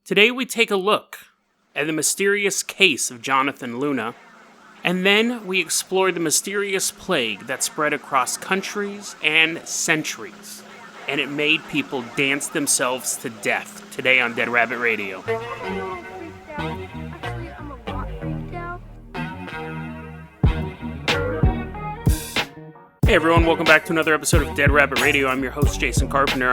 Today we take a look at the mysterious case of Jonathan Luna, and then we explore the mysterious plague that spread across countries and centuries, and it made people dance themselves to death. Today on Dead Rabbit Radio. Hey everyone, welcome back to another episode of Dead Rabbit Radio. I'm your host, Jason Carpenter.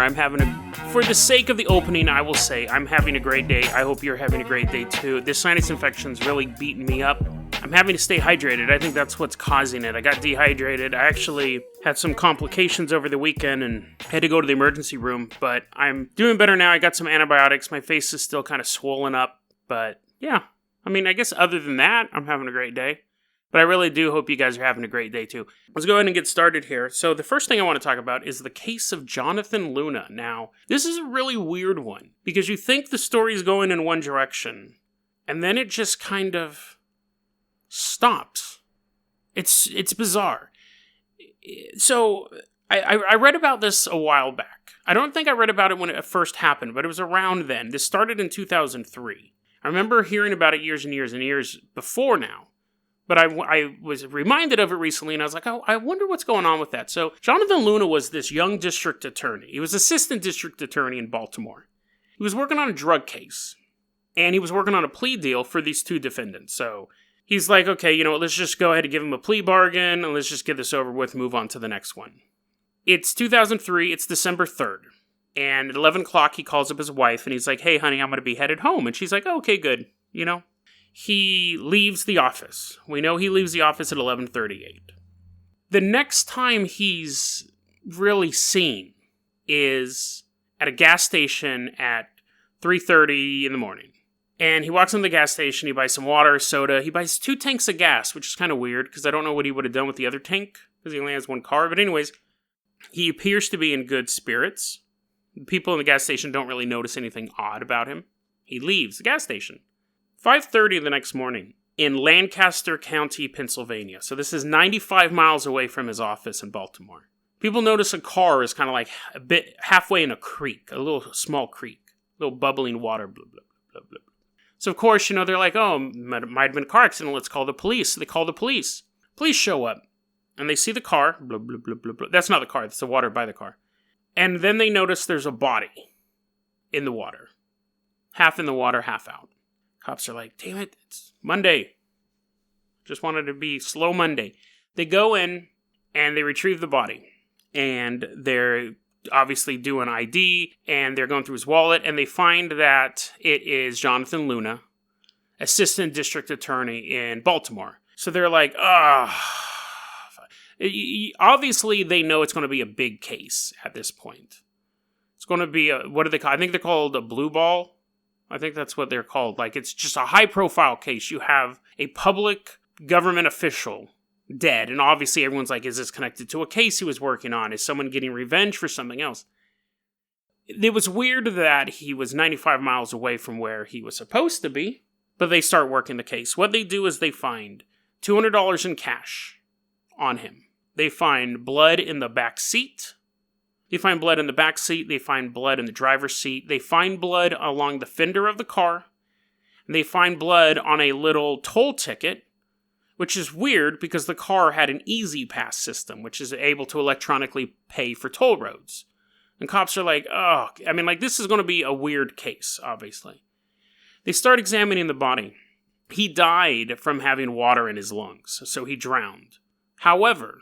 For the sake of the opening, I will say I'm having a great day. I hope you're having a great day too. This sinus infection's really beating me up. I'm having to stay hydrated. I think that's what's causing it. I got dehydrated. I actually had some complications over the weekend and had to go to the emergency room, but I'm doing better now. I got some antibiotics. My face is still kind of swollen up, but yeah. I mean, I guess other than that, I'm having a great day. But I really do hope you guys are having a great day too. Let's go ahead and get started here. So the first thing I want to talk about is the case of Jonathan Luna. Now, this is a really weird one because you think the story's going in one direction, and then it just kind of stops. It's bizarre. So I read about this a while back. I don't think I read about it when it first happened, but it was around then. This started in 2003. I remember hearing about it years and years and years before now. But I was reminded of it recently, and I was like, oh, I wonder what's going on with that. So Jonathan Luna was this young district attorney. He was assistant district attorney in Baltimore. He was working on a drug case, and he was working on a plea deal for these two defendants. So he's like, okay, let's just go ahead and give him a plea bargain, and let's just get this over with, move on to the next one. It's 2003, it's December 3rd, and at 11 o'clock he calls up his wife, and he's like, hey, honey, I'm going to be headed home. And she's like, oh, okay, good, He leaves the office. We know he leaves the office at 11:38. The next time he's really seen is at a gas station at 3:30 in the morning. And he walks into the gas station, he buys some water, soda, he buys 2 tanks of gas, which is kind of weird, because I don't know what he would have done with the other tank, because he only has one car. But anyways, he appears to be in good spirits. People in the gas station don't really notice anything odd about him. He leaves the gas station. 5:30 the next morning in Lancaster County, Pennsylvania. So this is 95 miles away from his office in Baltimore. People notice a car is kind of like a bit halfway in a creek, a little small creek, a little bubbling water, blah, blah, blah, blah, blah. So of course, they're like, oh, it might have been a car accident, let's call the police. So they call the police. Police show up, and they see the car, blah, blah, blah, blah, blah. That's not the car, that's the water by the car. And then they notice there's a body in the water. Half in the water, half out. Cops are like, damn it, it's Monday. Just wanted to be slow Monday. They go in and they retrieve the body. And they're obviously doing ID and they're going through his wallet and they find that it is Jonathan Luna, assistant district attorney in Baltimore. So they're like, obviously they know it's going to be a big case at this point. It's going to be what do they call? I think they're called a blue ball. I think that's what they're called. Like, it's just a high-profile case. You have a public government official dead, and obviously everyone's like, is this connected to a case he was working on? Is someone getting revenge for something else? It was weird that he was 95 miles away from where he was supposed to be, but they start working the case. What they do is they find $200 in cash on him. They find blood in the back seat. They find blood in the back seat. They find blood in the driver's seat. They find blood along the fender of the car. And they find blood on a little toll ticket, which is weird because the car had an Easy Pass system, which is able to electronically pay for toll roads. And cops are like, this is going to be a weird case, obviously. They start examining the body. He died from having water in his lungs, so he drowned. However,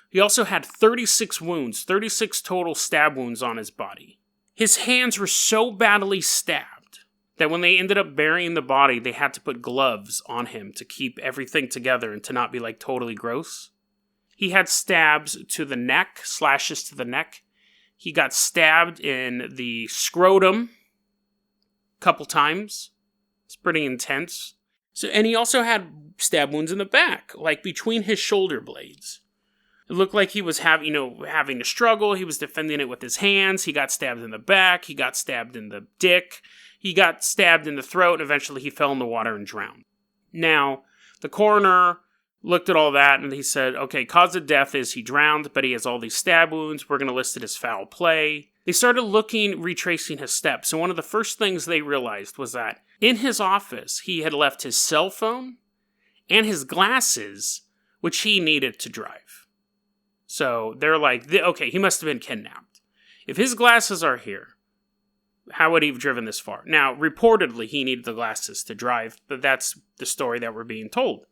he also had 36 wounds, 36 total stab wounds on his body. His hands were so badly stabbed that when they ended up burying the body, they had to put gloves on him to keep everything together and to not be totally gross. He had stabs to the neck, slashes to the neck. He got stabbed in the scrotum a couple times. It's pretty intense. And he also had stab wounds in the back, between his shoulder blades. It looked like he was having to struggle. He was defending it with his hands. He got stabbed in the back. He got stabbed in the dick. He got stabbed in the throat, and eventually he fell in the water and drowned. Now, the coroner looked at all that, and he said, okay, cause of death is he drowned, but he has all these stab wounds. We're going to list it as foul play. They started retracing his steps, and one of the first things they realized was that in his office, he had left his cell phone and his glasses, which he needed to drive. So they're like, okay, he must have been kidnapped. If his glasses are here, how would he have driven this far? Now, reportedly, he needed the glasses to drive, but that's the story that we're being told.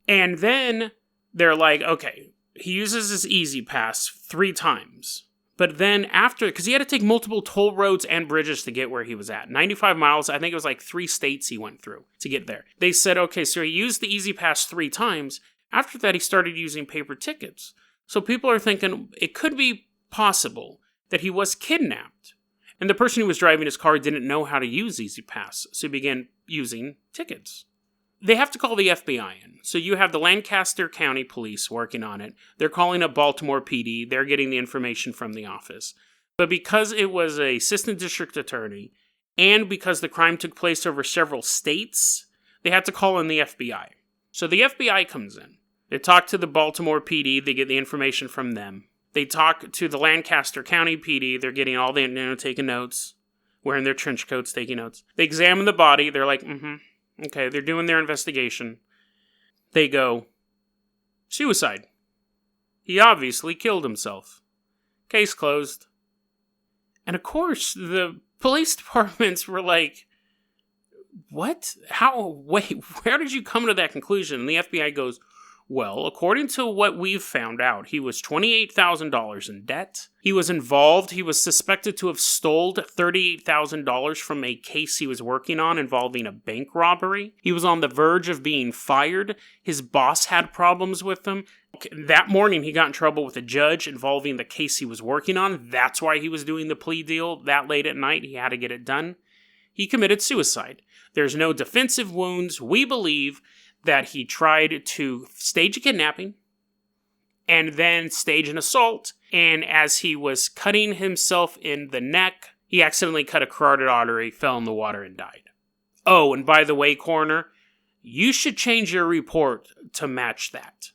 And then they're like, okay, he uses his Easy Pass 3 times. But then after, because he had to take multiple toll roads and bridges to get where he was at. 95 miles, I think it was like 3 states he went through to get there. They said, okay, so he used the Easy Pass 3 times. After that, he started using paper tickets. So people are thinking it could be possible that he was kidnapped. And the person who was driving his car didn't know how to use Easy Pass, so he began using tickets. They have to call the FBI in. So you have the Lancaster County Police working on it. They're calling up Baltimore PD. They're getting the information from the office. But because it was an assistant district attorney, and because the crime took place over several states, they had to call in the FBI. So the FBI comes in. They talk to the Baltimore PD. They get the information from them. They talk to the Lancaster County PD. They're getting all the, taking notes, wearing their trench coats, taking notes. They examine the body. They're like, okay, they're doing their investigation. They go, suicide. He obviously killed himself. Case closed. And of course, the police departments were like, what? How? Wait, where did you come to that conclusion? And the FBI goes, well, according to what we've found out, he was $28,000 in debt. He was involved. He was suspected to have stole $38,000 from a case he was working on involving a bank robbery. He was on the verge of being fired. His boss had problems with him. That morning, he got in trouble with a judge involving the case he was working on. That's why he was doing the plea deal that late at night. He had to get it done. He committed suicide. There's no defensive wounds. We believe that he tried to stage a kidnapping and then stage an assault. And as he was cutting himself in the neck, he accidentally cut a carotid artery, fell in the water, and died. Oh, and by the way, coroner, you should change your report to match that.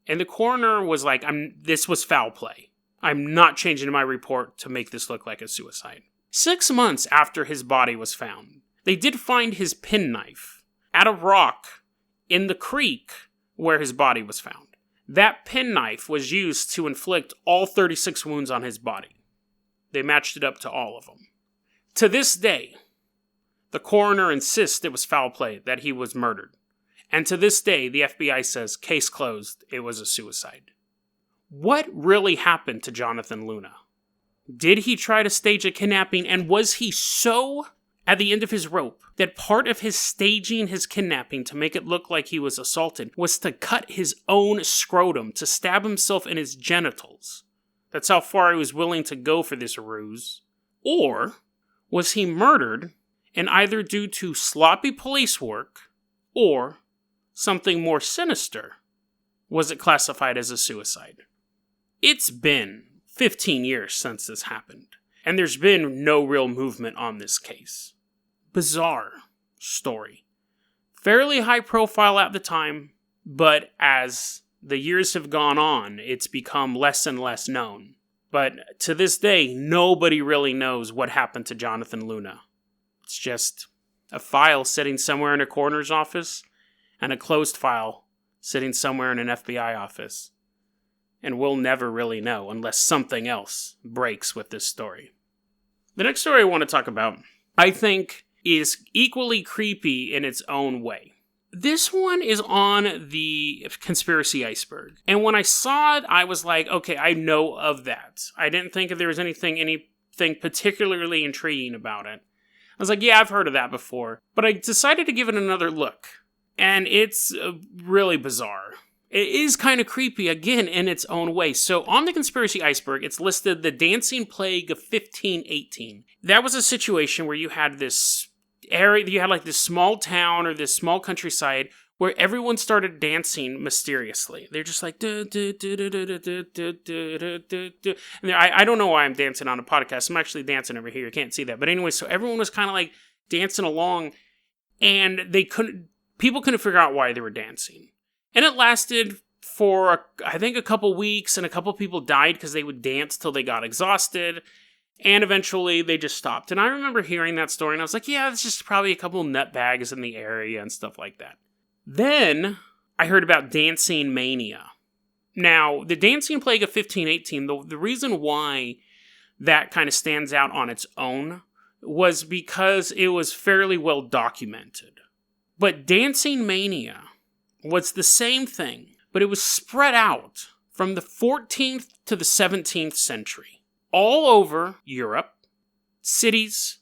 And the coroner was like, this was foul play. I'm not changing my report to make this look like a suicide. 6 months after his body was found, they did find his penknife at a rock in the creek where his body was found. That penknife was used to inflict all 36 wounds on his body. They matched it up to all of them. To this day, the coroner insists it was foul play, that he was murdered. And to this day, the FBI says, case closed, it was a suicide. What really happened to Jonathan Luna? Did he try to stage a kidnapping, and was he so at the end of his rope that part of his staging his kidnapping to make it look like he was assaulted was to cut his own scrotum, to stab himself in his genitals? That's how far he was willing to go for this ruse. Or was he murdered, and either due to sloppy police work or something more sinister, was it classified as a suicide? It's been 15 years since this happened, and there's been no real movement on this case. Bizarre story. Fairly high profile at the time, but as the years have gone on, it's become less and less known. But to this day, nobody really knows what happened to Jonathan Luna. It's just a file sitting somewhere in a coroner's office, and a closed file sitting somewhere in an FBI office. And we'll never really know unless something else breaks with this story. The next story I want to talk about, I think, is equally creepy in its own way. This one is on the conspiracy iceberg. And when I saw it, I was like, okay, I know of that. I didn't think if there was anything particularly intriguing about it. I was like, yeah, I've heard of that before. But I decided to give it another look. And it's really bizarre. It is kind of creepy, again, in its own way. So on the conspiracy iceberg, it's listed the Dancing Plague of 1518. That was a situation where you had this area, you had like this small town or this small countryside where everyone started dancing mysteriously. They're just like, and I don't know why I'm dancing on a podcast. I'm actually dancing over here. You can't see that. But anyway, so everyone was kind of like dancing along, and people couldn't figure out why they were dancing. And it lasted for, I think, a couple weeks, and a couple people died because they would dance till they got exhausted. And eventually they just stopped. And I remember hearing that story and I was like, yeah, it's just probably a couple of nutbags in the area and stuff like that. Then I heard about dancing mania. Now, the dancing plague of 1518, the reason why that kind of stands out on its own was because it was fairly well documented. But dancing mania was the same thing, but it was spread out from the 14th to the 17th century. All over Europe, cities,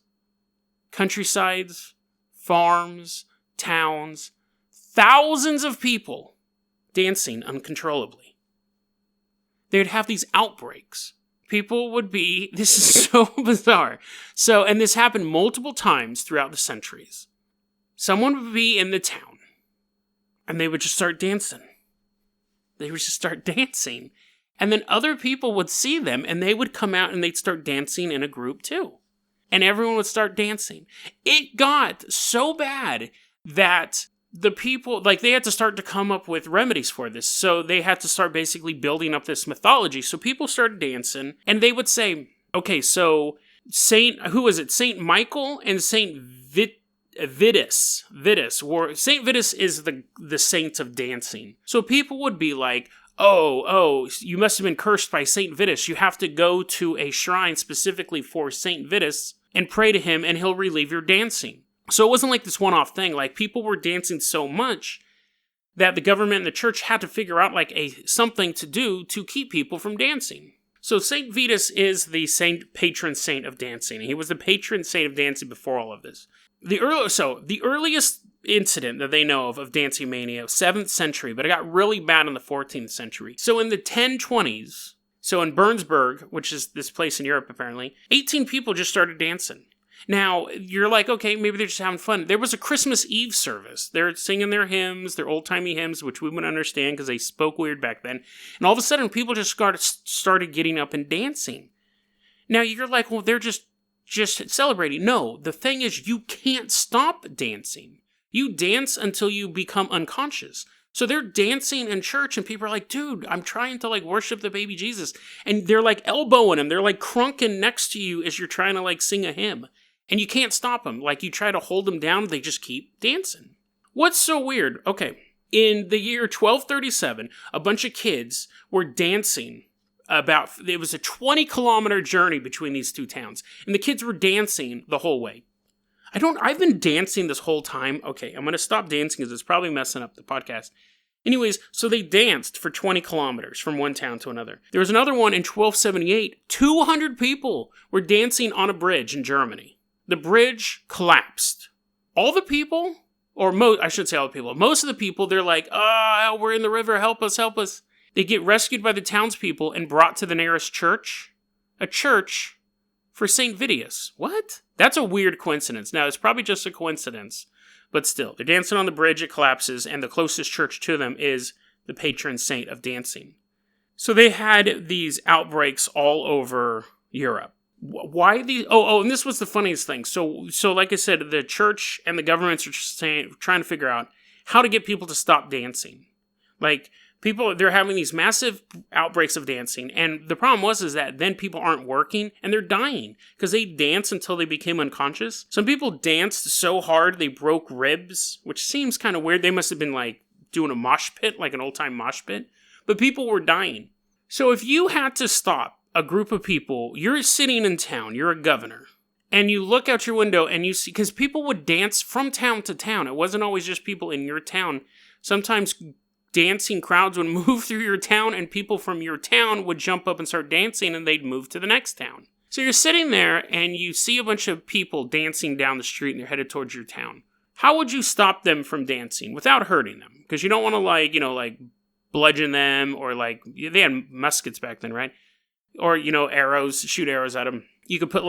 countrysides, farms, towns, thousands of people dancing uncontrollably. They'd have these outbreaks. People would be, this is so bizarre. And this happened multiple times throughout the centuries. Someone would be in the town, and they would just start dancing. And then other people would see them, and they would come out and they'd start dancing in a group too. And everyone would start dancing. It got so bad that the people, they had to start to come up with remedies for this. So they had to start basically building up this mythology. So people started dancing, and they would say, okay, so Saint Michael and Saint Vitus. Saint Vitus is the saint of dancing. So people would be like, oh, you must have been cursed by Saint Vitus. You have to go to a shrine specifically for Saint Vitus and pray to him, and he'll relieve your dancing. So it wasn't like this one-off thing. People were dancing so much that the government and the church had to figure out something to do to keep people from dancing. So Saint Vitus is the patron saint of dancing. He was the patron saint of dancing before all of this. The earliest incident that they know of dancing mania, 7th century, but it got really bad in the 14th century. So in the 1020s, in Bernsburg, which is this place in Europe apparently, 18 people just started dancing. Now, you're like, okay, maybe they're just having fun. There was a Christmas Eve service. They're singing their hymns, their old-timey hymns, which we wouldn't understand because they spoke weird back then. And all of a sudden, people just started getting up and dancing. Now, you're like, well, they're just celebrating. No, the thing is, you can't stop dancing. You dance until you become unconscious. So they're dancing in church, and people are like, dude, I'm trying to, worship the baby Jesus. And they're, elbowing him. They're, crunking next to you as you're trying to, sing a hymn. And you can't stop them. You try to hold them down, they just keep dancing. What's so weird? Okay, in the year 1237, a bunch of kids were dancing it was a 20-kilometer journey between these two towns. And the kids were dancing the whole way. I've been dancing this whole time. Okay, I'm going to stop dancing because it's probably messing up the podcast. Anyways, so they danced for 20 kilometers from one town to another. There was another one in 1278. 200 people were dancing on a bridge in Germany. The bridge collapsed. All the people, I should say all the people, most of the people, they're like, oh, we're in the river, help us. They get rescued by the townspeople and brought to the nearest church. A church for St. Vitus. What? That's a weird coincidence. Now, it's probably just a coincidence, but still, they're dancing on the bridge, it collapses, and the closest church to them is the patron saint of dancing. So they had these outbreaks all over Europe. Why these? And this was the funniest thing. So like I said, the church and the governments are trying to figure out how to get people to stop dancing. They're having these massive outbreaks of dancing, and the problem is that then people aren't working, and they're dying, because they danced until they became unconscious. Some people danced so hard they broke ribs, which seems kind of weird. They must have been, doing a mosh pit, an old-time mosh pit, but people were dying. So if you had to stop a group of people, you're sitting in town, you're a governor, and you look out your window and you see, because people would dance from town to town. It wasn't always just people in your town. Sometimes dancing crowds would move through your town, and people from your town would jump up and start dancing, and they'd move to the next town. So you're sitting there, and you see a bunch of people dancing down the street, and they're headed towards your town. How would you stop them from dancing without hurting them? Because you don't want to, bludgeon them, or, they had muskets back then, right? Or, arrows, shoot arrows at them. You could put,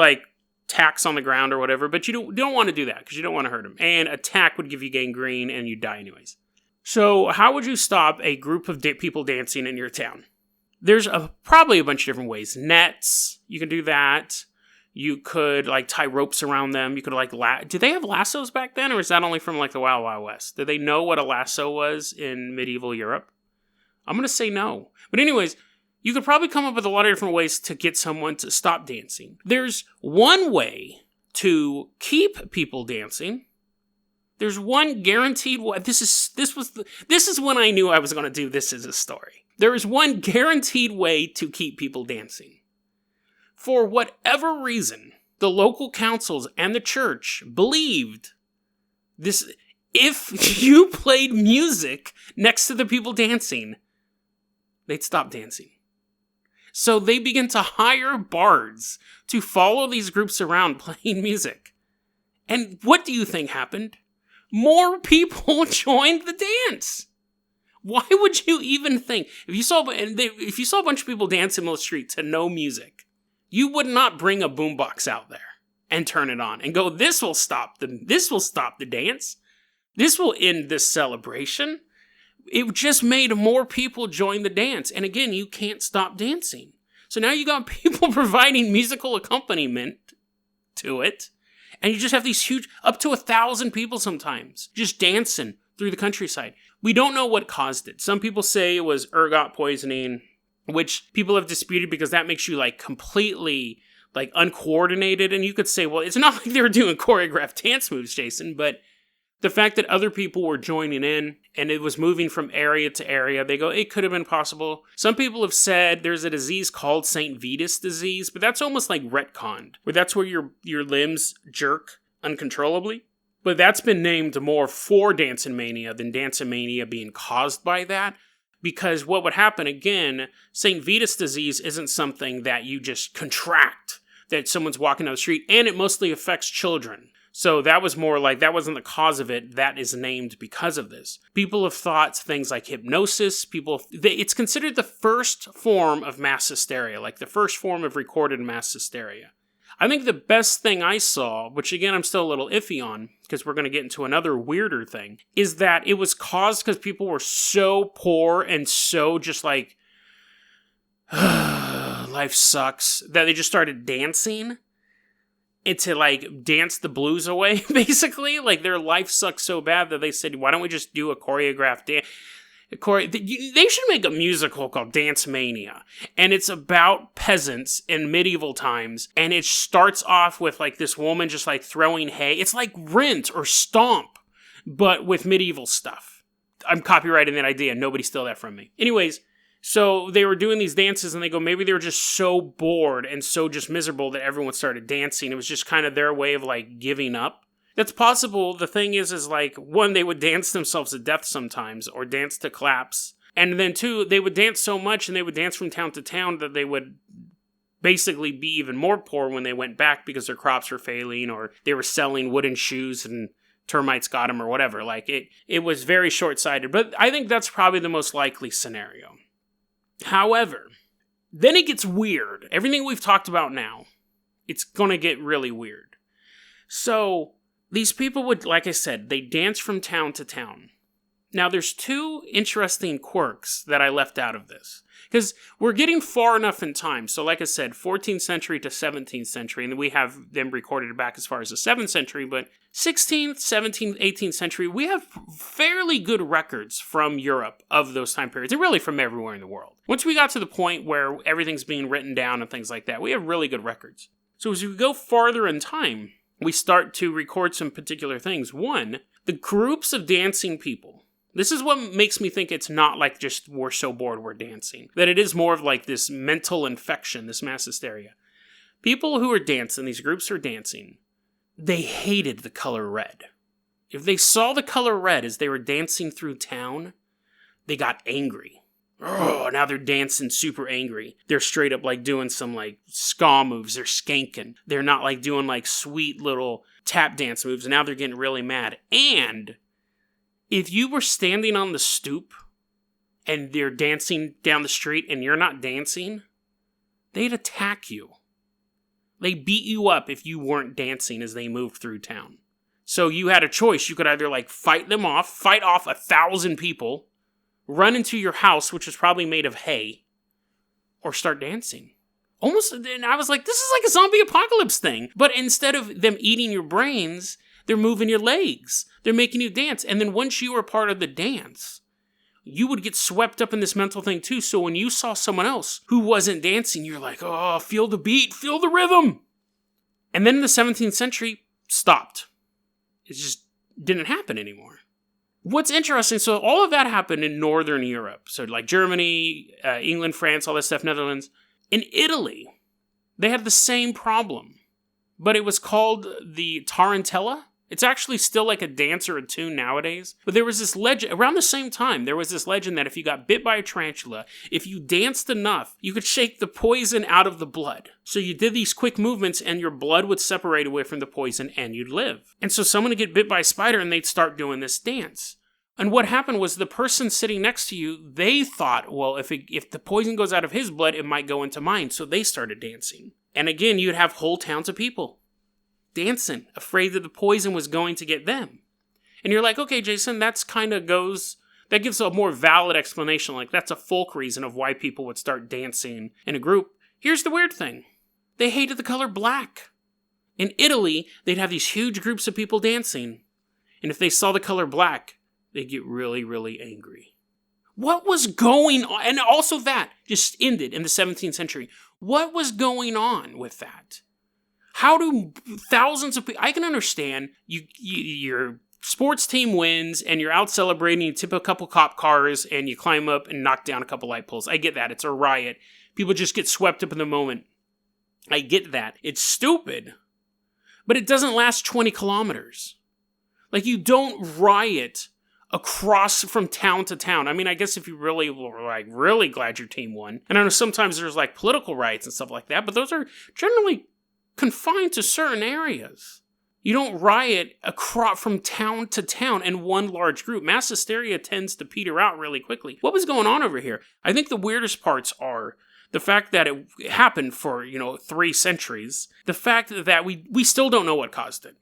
tacks on the ground or whatever, but you don't want to do that, because you don't want to hurt them. And a tack would give you gangrene, and you'd die anyways. So how would you stop a group of people dancing in your town? There's probably a bunch of different ways. Nets, you can do that. You could, tie ropes around them. You could, did they have lassos back then, or is that only from, the Wild Wild West? Did they know what a lasso was in medieval Europe? I'm going to say no. But anyways, You could probably come up with a lot of different ways to get someone to stop dancing. There's one way to keep people dancing. There's one guaranteed way. This is when I knew I was going to do this as a story. There is one guaranteed way to keep people dancing. For whatever reason, the local councils and the church believed this. If you played music next to the people dancing, they'd stop dancing. So they began to hire bards to follow these groups around playing music. And what do you think happened? More people joined the dance. Why would you even think? If you saw a bunch of people dancing on the street to no music, you would not bring a boombox out there and turn it on and go, this will stop the dance. This will end this celebration. It just made more people join the dance. And again, you can't stop dancing. So now you got people providing musical accompaniment to it. And you just have these huge, up to 1,000 people sometimes, just dancing through the countryside. We don't know what caused it. Some people say it was ergot poisoning, which people have disputed because that makes you completely uncoordinated. And you could say, well, it's not like they were doing choreographed dance moves, Jason, but the fact that other people were joining in and it was moving from area to area, they go, it could have been possible. Some people have said there's a disease called St. Vitus disease, but that's almost like retconned, where that's where your limbs jerk uncontrollably. But that's been named more for Dancing Mania than Dancing Mania being caused by that. Because what would happen, again, St. Vitus disease isn't something that you just contract, that someone's walking down the street, and it mostly affects children. So that was more like, that wasn't the cause of it, that is named because of this. People have thought things like hypnosis, it's considered the first form of mass hysteria, like the first form of recorded mass hysteria. I think the best thing I saw, which again I'm still a little iffy on, because we're going to get into another weirder thing, is that it was caused because people were so poor and so just like, life sucks, that they just started dancing. And to dance the blues away, basically. Their life sucks so bad that they said, why don't we just do a choreographed dance? They should make a musical called Dance Mania. And it's about peasants in medieval times. And it starts off with this woman just throwing hay. It's like Rent or Stomp, but with medieval stuff. I'm copyrighting that idea. Nobody steal that from me. Anyways, so they were doing these dances and they go, maybe they were just so bored and so just miserable that everyone started dancing. It was just kind of their way of giving up. That's possible. The thing is one, they would dance themselves to death sometimes or dance to claps. And then two, they would dance so much and they would dance from town to town that they would basically be even more poor when they went back because their crops were failing or they were selling wooden shoes and termites got them or whatever. It was very short-sighted. But I think that's probably the most likely scenario. However, then it gets weird. Everything we've talked about now, it's going to get really weird. So, these people would, like I said, they dance from town to town. Now, there's two interesting quirks that I left out of this. Because we're getting far enough in time. So, like I said, 14th century to 17th century. And we have them recorded back as far as the 7th century. But 16th, 17th, 18th century, we have fairly good records from Europe of those time periods. And really from everywhere in the world. Once we got to the point where everything's being written down and things like that, we have really good records. So as we go farther in time, we start to record some particular things. One, the groups of dancing people. This is what makes me think it's not just we're so bored we're dancing. That it is more of this mental infection, this mass hysteria. People who are dancing, these groups are dancing, they hated the color red. If they saw the color red as they were dancing through town, they got angry. Oh, now they're dancing super angry. They're straight up doing some ska moves. They're skanking. They're not doing sweet little tap dance moves. And now they're getting really mad. And if you were standing on the stoop and they're dancing down the street and you're not dancing, they'd attack you. They beat you up if you weren't dancing as they moved through town. So you had a choice. You could either fight off 1,000 people, run into your house, which is probably made of hay, or start dancing. Almost, and I was this is like a zombie apocalypse thing. But instead of them eating your brains, they're moving your legs. They're making you dance. And then once you are part of the dance, you would get swept up in this mental thing too. So when you saw someone else who wasn't dancing, you're like, oh, feel the beat, feel the rhythm. And then in the 17th century, stopped. It just didn't happen anymore. What's interesting, so all of that happened in Northern Europe. So like Germany, England, France, all that stuff, Netherlands. In Italy, they had the same problem, but it was called the tarantella. It's actually still like a dance or a tune nowadays. But there was this legend, around the same time, there was this legend that if you got bit by a tarantula, if you danced enough, you could shake the poison out of the blood. So you did these quick movements and your blood would separate away from the poison and you'd live. And so someone would get bit by a spider and they'd start doing this dance. And what happened was the person sitting next to you, they thought, well, if the poison goes out of his blood, it might go into mine. So they started dancing. And again, you'd have whole towns of people dancing, afraid that the poison was going to get them. And you're like, okay, Jason, that gives a more valid explanation. Like, that's a folk reason of why people would start dancing in a group. Here's the weird thing. They hated the color black. In Italy, they'd have these huge groups of people dancing. And if they saw the color black, they'd get really, really angry. What was going on? And also that just ended in the 17th century. What was going on with that? How do thousands of people... I can understand your sports team wins and you're out celebrating, you tip a couple cop cars and you climb up and knock down a couple light poles. I get that. It's a riot. People just get swept up in the moment. I get that. It's stupid. But it doesn't last 20 kilometers. Like, you don't riot across from town to town. I mean, I guess if you really were like really glad your team won. And I know sometimes there's like political riots and stuff like that, but those are generally confined to certain areas. You don't riot across from town to town in one large group. Mass hysteria tends to peter out really quickly. What was going on over here? I think the weirdest parts are the fact that it happened for, 3 centuries. The fact that we still don't know what caused it.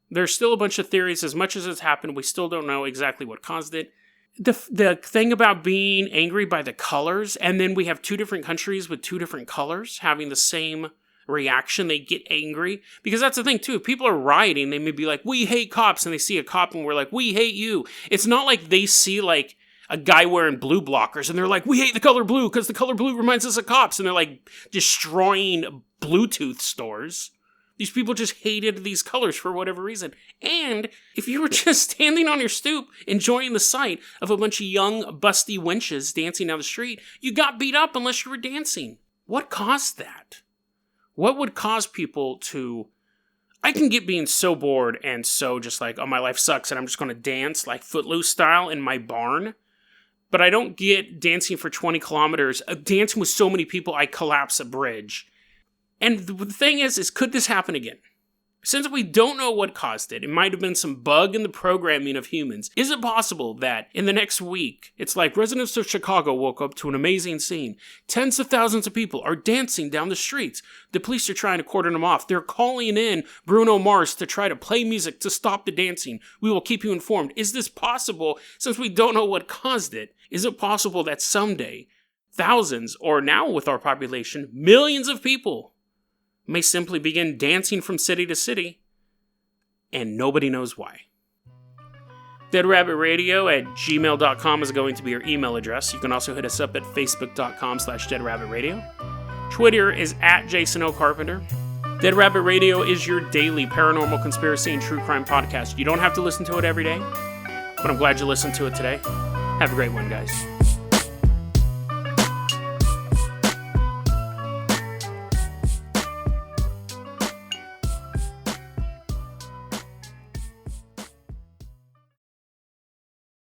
There's still a bunch of theories. As much as it's happened, we still don't know exactly what caused it. The thing about being angry by the colors, and then we have 2 different countries with 2 different colors having the same reaction, they get angry. Because that's the thing, too. If people are rioting, they may be like, we hate cops, and they see a cop and we're like, we hate you. It's not like they see, like, a guy wearing blue blockers, and they're like, we hate the color blue because the color blue reminds us of cops, and they're, like, destroying Bluetooth stores. These people just hated these colors for whatever reason. And if you were just standing on your stoop, enjoying the sight of a bunch of young, busty wenches dancing down the street, you got beat up unless you were dancing. What caused that? What would cause people to... I can get being so bored and so just like, oh, my life sucks and I'm just going to dance like Footloose style in my barn. But I don't get dancing for 20 kilometers, dancing with so many people I collapse a bridge. And the thing is could this happen again? Since we don't know what caused it, it might have been some bug in the programming of humans. Is it possible that in the next week, it's like residents of Chicago woke up to an amazing scene. Tens of thousands of people are dancing down the streets. The police are trying to cordon them off. They're calling in Bruno Mars to try to play music to stop the dancing. We will keep you informed. Is this possible? Since we don't know what caused it, is it possible that someday thousands, or now with our population, millions of people may simply begin dancing from city to city, and nobody knows why? DeadRabbitRadio@gmail.com is going to be your email address. You can also hit us up at Facebook.com/DeadRabbitRadio. Twitter is @JasonOCarpenter. Dead Rabbit Radio is your daily paranormal conspiracy and true crime podcast. You don't have to listen to it every day, but I'm glad you listened to it today. Have a great one, guys.